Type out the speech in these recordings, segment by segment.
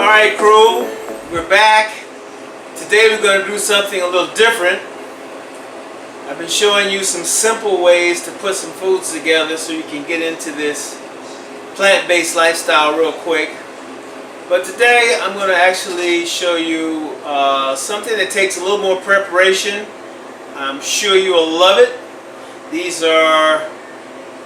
Alright crew, we're back. Today we're going to do something a little different. I've been showing you some simple ways to put some foods together so you can get into this plant-based lifestyle real quick. But today I'm going to actually show you something that takes a little more preparation. I'm sure you will love it. These are,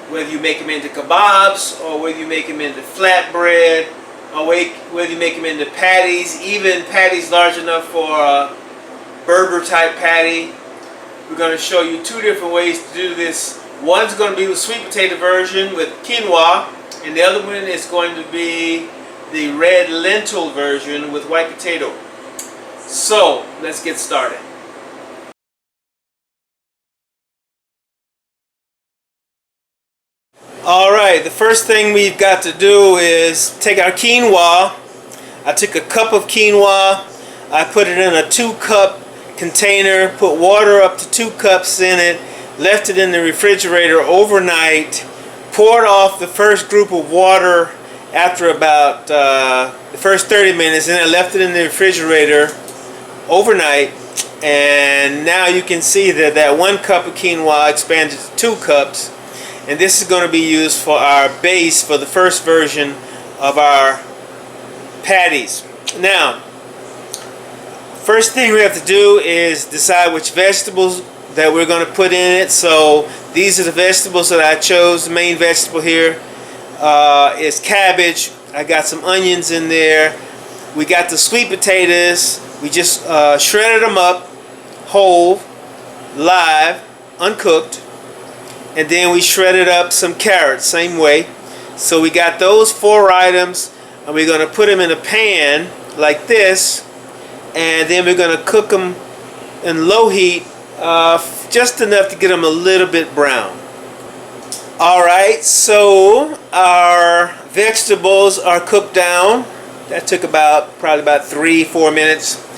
whether you make them into kebabs or whether you make them into flatbread, or whether you make them into patties, even patties large enough for a burger type patty. We're going to show you two different ways to do this. One's going to be the sweet potato version with quinoa, and the other one is going to be the red lentil version with white potato. So let's get started. Alright, the first thing we've got to do is take our quinoa. I took a cup of quinoa, I put it in a 2-cup container, put water up to 2 cups in it, left it in the refrigerator overnight, poured off the first group of water after about the first 30 minutes, and I left it in the refrigerator overnight. And now you can see that that 1 cup of quinoa expanded to 2 cups. And this is going to be used for our base for the first version of our patties. Now, first thing we have to do is decide which vegetables that we're going to put in it. So these are the vegetables that I chose. The main vegetable here is cabbage. I got some onions in there. We got the sweet potatoes. We just shredded them up whole, live, uncooked. And then we shredded up some carrots, same way. So we got those 4 items, and we're going to put them in a pan like this, and then we're going to cook them in low heat, just enough to get them a little bit brown. Alright, so our vegetables are cooked down. That took probably about 3-4 minutes.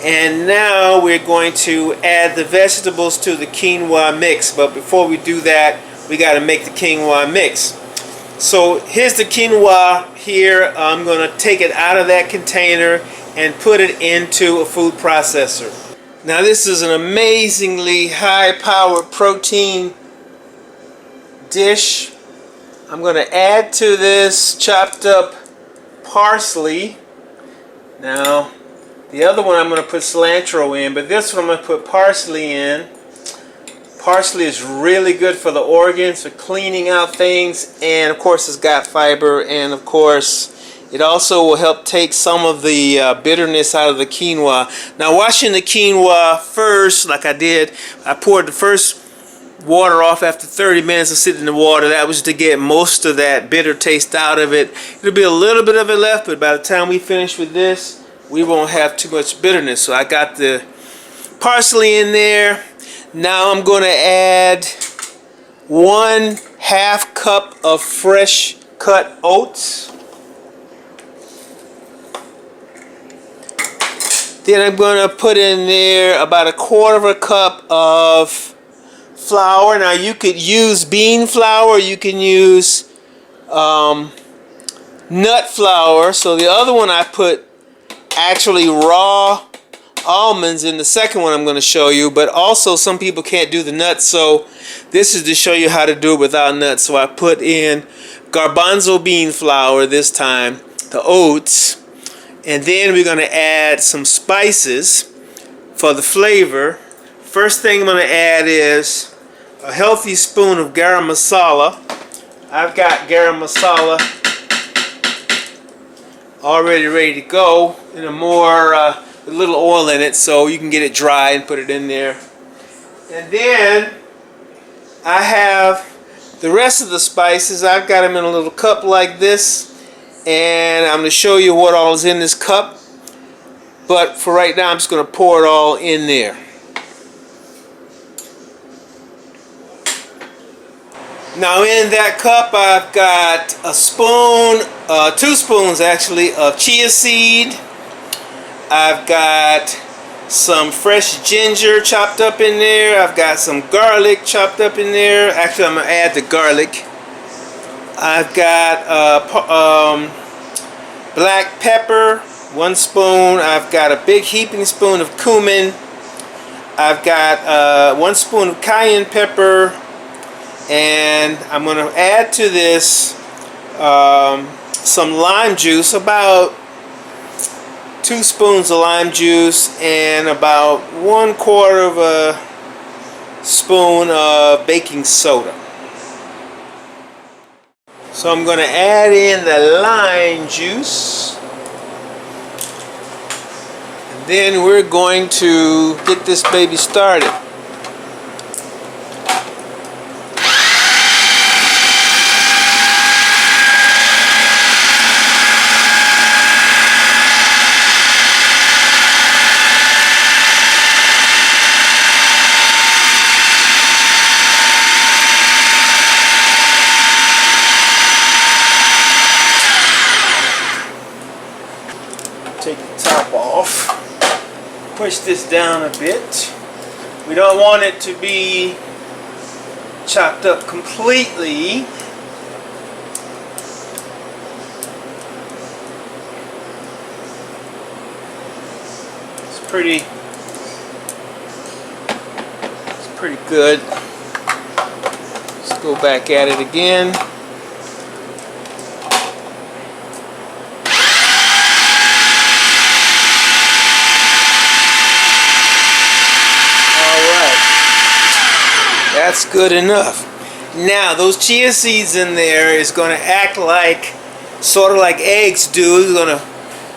And now we're going to add the vegetables to the quinoa mix. But before we do that, we got to make the quinoa mix. So here's the quinoa here. I'm going to take it out of that container and put it into a food processor. Now this is an amazingly high-powered protein dish. I'm going to add to this chopped up parsley. Now, the other one I'm going to put cilantro in, but this one I'm going to put parsley in. Parsley is really good for the organs, for cleaning out things, and of course it's got fiber, and of course it also will help take some of the bitterness out of the quinoa. Now, washing the quinoa first, like I did, I poured the first water off after 30 minutes of sitting in the water. That was to get most of that bitter taste out of it. It'll be a little bit of it left, but by the time we finish with this, we won't have too much bitterness. So I got the parsley in there. Now I'm going to add 1/2 cup of fresh cut oats. Then I'm going to put in there about 1/4 cup of flour. Now you could use bean flour, you can use nut flour. So the other one I put actually raw almonds in the second one I'm going to show you, but also some people can't do the nuts, so this is to show you how to do it without nuts. So I put in garbanzo bean flour this time, the oats, and then we're going to add some spices for the flavor. First thing I'm going to add is a healthy spoon of garam masala. I've got garam masala already ready to go in a more with a little oil in it, so you can get it dry and put it in there. And then I have the rest of the spices. I've got them in a little cup like this, and I'm going to show you what all is in this cup, but for right now I'm just going to pour it all in there. Now in that cup I've got a spoon, 2 spoons actually, of chia seed. I've got some fresh ginger chopped up in there. I've got some garlic chopped up in there. Actually, I'm going to add the garlic. I've got black pepper. 1 spoon. I've got a big heaping spoon of cumin. I've got 1 spoon of cayenne pepper, and I'm going to add to this some lime juice, about 2 spoons of lime juice, and about 1/4 of a spoon of baking soda. So I'm going to add in the lime juice, and then we're going to get this baby started. Take the top off, push this down a bit. We don't want it to be chopped up completely. It's pretty good. Let's go back at it again. That's good enough. Now those chia seeds in there is going to act like, sort of like eggs do. We're going to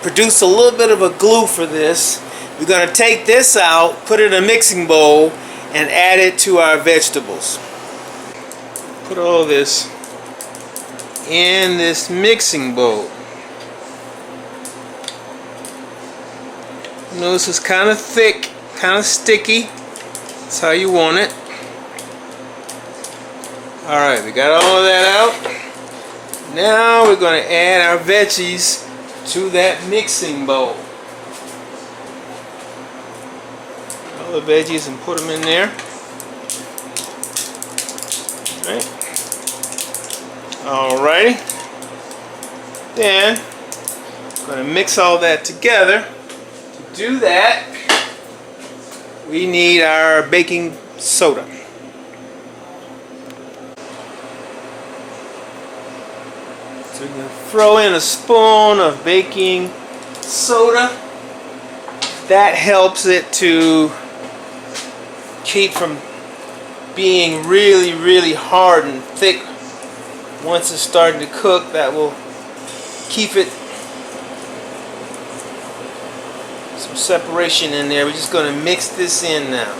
produce a little bit of a glue for this. We're going to take this out, put it in a mixing bowl, and add it to our vegetables. Put all this in this mixing bowl. Notice it's kind of thick, kind of sticky. That's how you want it. Alright, we got all of that out. Now we're going to add our veggies to that mixing bowl. All the veggies and put them in there. Alrighty. Then I'm going to mix all that together. To do that, we need our baking soda. So we're going to throw in a spoon of baking soda. That helps it to keep from being really, really hard and thick. Once it's starting to cook, that will keep it some separation in there. We're just going to mix this in now.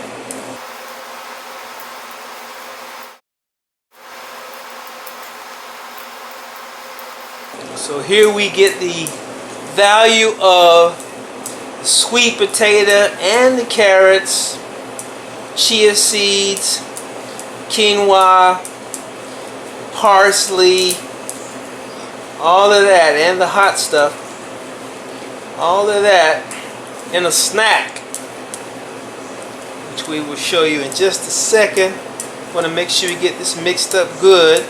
So here we get the value of the sweet potato and the carrots, chia seeds, quinoa, parsley, all of that, and the hot stuff, all of that in a snack, which we will show you in just a second. Want to make sure you get this mixed up good.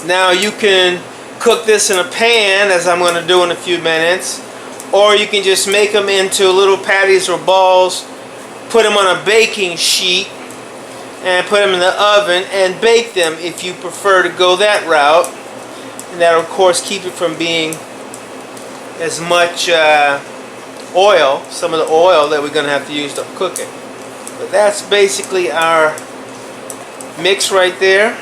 Now you can cook this in a pan, as I'm going to do in a few minutes, or you can just make them into little patties or balls, put them on a baking sheet, and put them in the oven and bake them if you prefer to go that route. And that'll of course keep it from being as much oil, some of the oil that we're going to have to use to cook it. But that's basically our mix right there.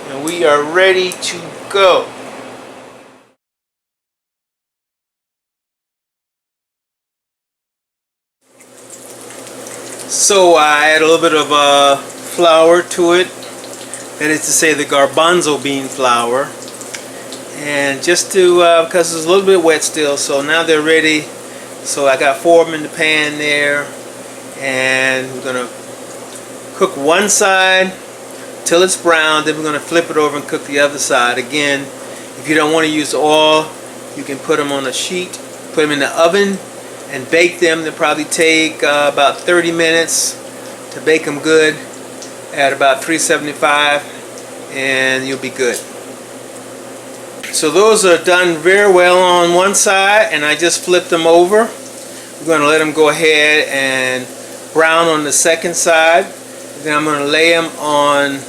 And we are ready to go. So I add a little bit of flour to it. That is to say, the garbanzo bean flour. And just to, because it's a little bit wet still, so now they're ready. So I got 4 of them in the pan there. And we're going to cook one side till it's brown, then we're going to flip it over and cook the other side. Again, if you don't want to use oil, you can put them on a sheet, put them in the oven and bake them. They'll probably take about 30 minutes to bake them good at about 375, and you'll be good. So those are done very well on one side, and I just flipped them over. We're going to let them go ahead and brown on the second side. Then I'm going to lay them on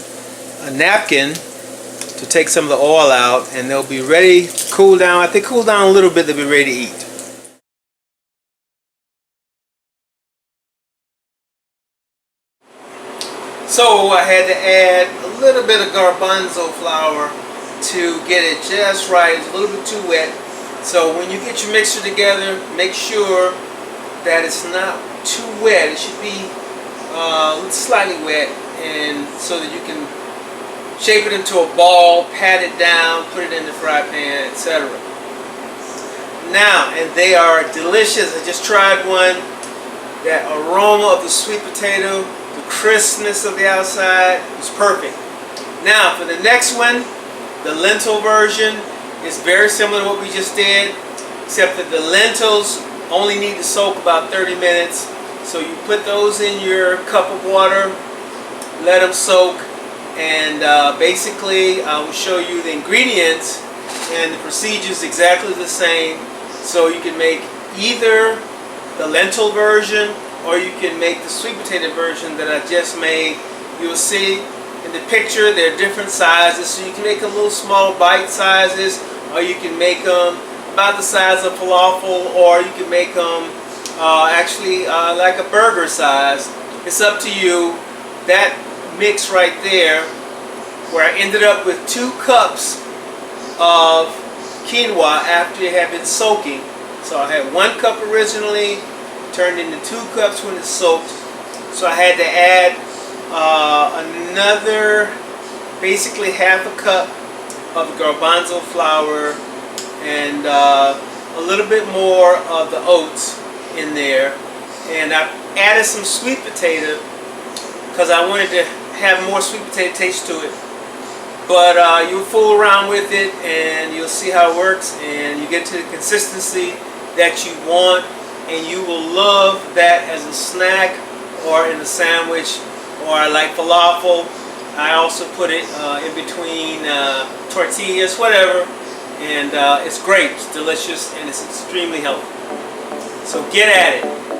a napkin to take some of the oil out, and they'll be ready to cool down. If they cool down a little bit, they'll be ready to eat. So I had to add a little bit of garbanzo flour to get it just right. It's a little bit too wet. So when you get your mixture together, make sure that it's not too wet. It should be slightly wet, and so that you can shape it into a ball, pat it down, put it in the fry pan, etc. Now, and they are delicious. I just tried one. That aroma of the sweet potato, the crispness of the outside is perfect. Now, for the next one, the lentil version is very similar to what we just did, except that the lentils only need to soak about 30 minutes. So you put those in your cup of water, let them soak, and basically I will show you the ingredients and the procedure is exactly the same. So you can make either the lentil version or you can make the sweet potato version that I just made. You'll see in the picture they're different sizes, so you can make them little small bite sizes, or you can make them about the size of falafel, or you can make them like a burger size. It's up to you. That mix right there, where I ended up with 2 cups of quinoa after it had been soaking. So I had 1 cup originally, turned into 2 cups when it's soaked. So I had to add another, basically half a cup of garbanzo flour and a little bit more of the oats in there. And I added some sweet potato because I wanted to have more sweet potato taste to it. But you'll fool around with it and you'll see how it works, and you get to the consistency that you want, and you will love that as a snack or in a sandwich, or like falafel. I also put it in between tortillas, whatever, and it's great, it's delicious, and it's extremely healthy. So get at it.